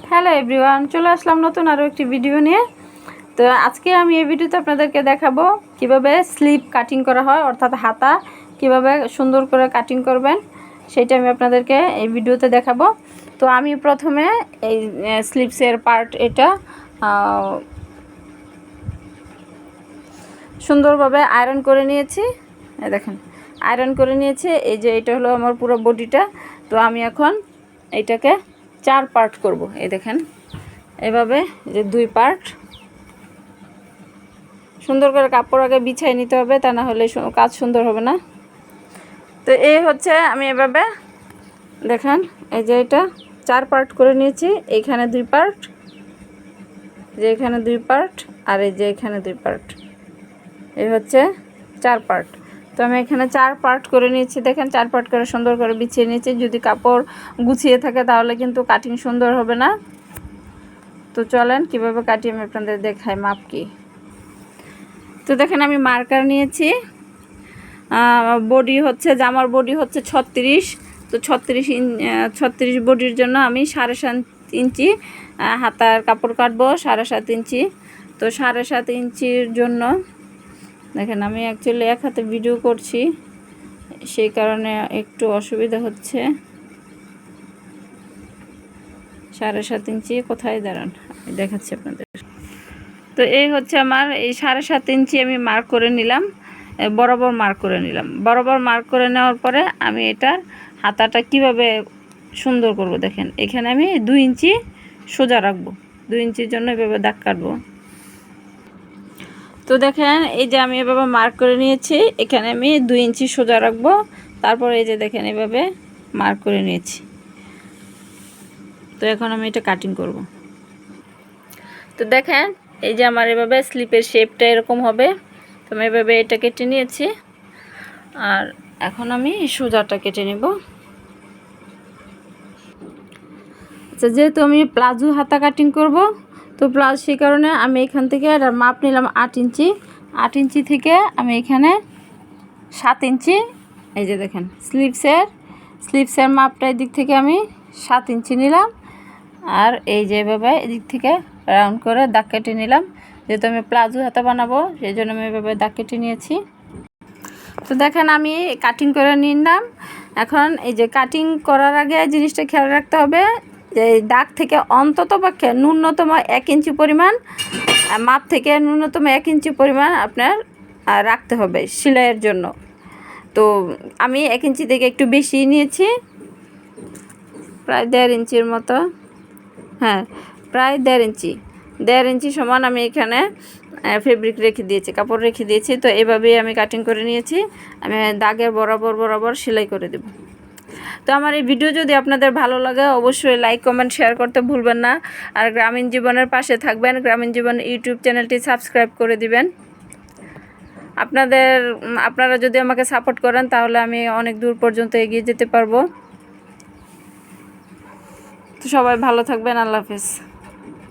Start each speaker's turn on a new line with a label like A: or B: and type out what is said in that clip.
A: Hello everyone, চলে আসলাম নতুন আরও একটি ভিডিও নিয়ে। তো আজকে আমি এই ভিডিওতে আপনাদেরকে দেখাবো কিভাবে স্লিপ কাটিং করা হয়, অর্থাৎ হাতা কিভাবে সুন্দর করে কাটিং করবেন সেটা আমি আপনাদেরকে এই ভিডিওতে দেখাবো। তো আমি প্রথমে এই স্লিপসের পার্ট এটা সুন্দরভাবে আয়রন করে নিয়েছি। এই দেখেন আয়রন করে নিয়েছি। এই যে এটা হলো আমার পুরো বডিটা। তো আমি এখন এইটাকে 4 পার্ট করব। এই দেখেন এভাবে যে 2 পার্ট সুন্দর করে কাপড় আগে বিছিয়ে নিতে হবে, তা না হলে কাজ সুন্দর হবে না। তো এই হচ্ছে আমি এভাবে দেখেন এই যে এটা 4 পার্ট করে নিয়েছি। এইখানে 2 পার্ট, যে এখানে 2 পার্ট, আর এই যে এখানে 2 পার্ট, এই হচ্ছে 4 পার্ট। তো আমি এখানে 4 পার্ট করে নিয়েছি। দেখেন 4 পার্ট করে সুন্দর করে বিছিয়ে নিয়েছি। যদি কাপড় গুছিয়ে থাকে তাহলে কিন্তু কাটিং সুন্দর হবে না। তো চলেন কিভাবে কাটি আমি আপনাদের দেখাই মাপ কি। তো দেখেন আমি মার্কার নিয়েছি। বডি হচ্ছে জামার বডি হচ্ছে 36। তো 36 বডির জন্য আমি 7.5 ইঞ্চি হাতার কাপড় কাটবো, 7.5 ইঞ্চি। তো 7.5 ইঞ্চির জন্য দেখেন আমি অ্যাকচুয়ালি এক হাতে ভিডিও করছি, সেই কারণে একটু অসুবিধা হচ্ছে। 7.5 ইঞ্চি কোথায় দাঁড়ান দেখাচ্ছি আপনাদের। তো এই হচ্ছে আমার এই 7.5 ইঞ্চি আমি মার্ক করে নিলাম, বরাবর মার্ক করে নিলাম। বরাবর মার্ক করে নেওয়ার পরে আমি এটার হাতাটা কিভাবে সুন্দর করব দেখেন। এখানে আমি 2 ইঞ্চি সোজা রাখবো, 2 ইঞ্চির জন্য এভাবে দাগ কাটবো। তো দেখেন এই যে আমি এভাবে মার্ক করে নিয়েছি, এখানে আমি 2 ইঞ্চি সোজা রাখবো। তারপর এই যে দেখেন এভাবে মার্ক করে নিয়েছি। তো এখন আমি এটা কাটিং করব। তো দেখেন এই যে আমার এভাবে স্লিপের শেপটা এরকম হবে। তো আমি এভাবে এটা কেটে নিয়েছি, আর এখন আমি সোজাটা কেটে নেব। আচ্ছা, যেহেতু আমি প্লাজো হাতা কাটিং করব, তো সেই কারণে আমি এখান থেকে মাপ নিলাম 8 ইঞ্চি। 8 ইঞ্চি থেকে আমি এখানে 7 ইঞ্চি, এই যে দেখেন স্লিপসের মাপটা এদিক থেকে আমি 7 ইঞ্চি নিলাম। আর এই যে এভাবে এদিক থেকে রাউন্ড করে দাগ কেটে নিলাম। যেহেতু আমি প্লাজো হাতা বানাবো সেই জন্য আমি এভাবে দাগ কেটে নিয়েছি। তো দেখেন আমি কাটিং করে নিলাম। এখন এই যে কাটিং করার আগে জিনিসটা খেয়াল রাখতে হবে যে দাগ থেকে অন্তত পক্ষে ন্যূনতম 1 ইঞ্চি পরিমাণ মাপ থেকে ন্যূনতম 1 ইঞ্চি পরিমাণ আপনার রাখতে হবে সেলাইয়ের জন্য। তো আমি 1 ইঞ্চি থেকে একটু বেশি নিয়েছি, প্রায় 1.5 ইঞ্চির মতো। হ্যাঁ, প্রায় 1.5 ইঞ্চি সমান আমি এখানে ফেব্রিক রেখে দিয়েছি, কাপড় রেখে দিয়েছি। তো এভাবেই আমি কাটিং করে নিয়েছি। আমি দাগের বরাবর সেলাই করে দেব। তো আমার এই ভিডিও যদি আপনাদের ভালো লাগে অবশ্যই লাইক কমেন্ট শেয়ার করতে ভুলবেন না। আর গ্রামীণ জীবনের পাশে থাকবেন, গ্রামীণ জীবন ইউটিউব চ্যানেলটি সাবস্ক্রাইব করে দিবেন। আপনারা যদি আমাকে সাপোর্ট করেন তাহলে আমি অনেক দূর পর্যন্ত এগিয়ে যেতে পারবো। তো সবাই ভালো থাকবেন, আল্লাহ হাফেজ।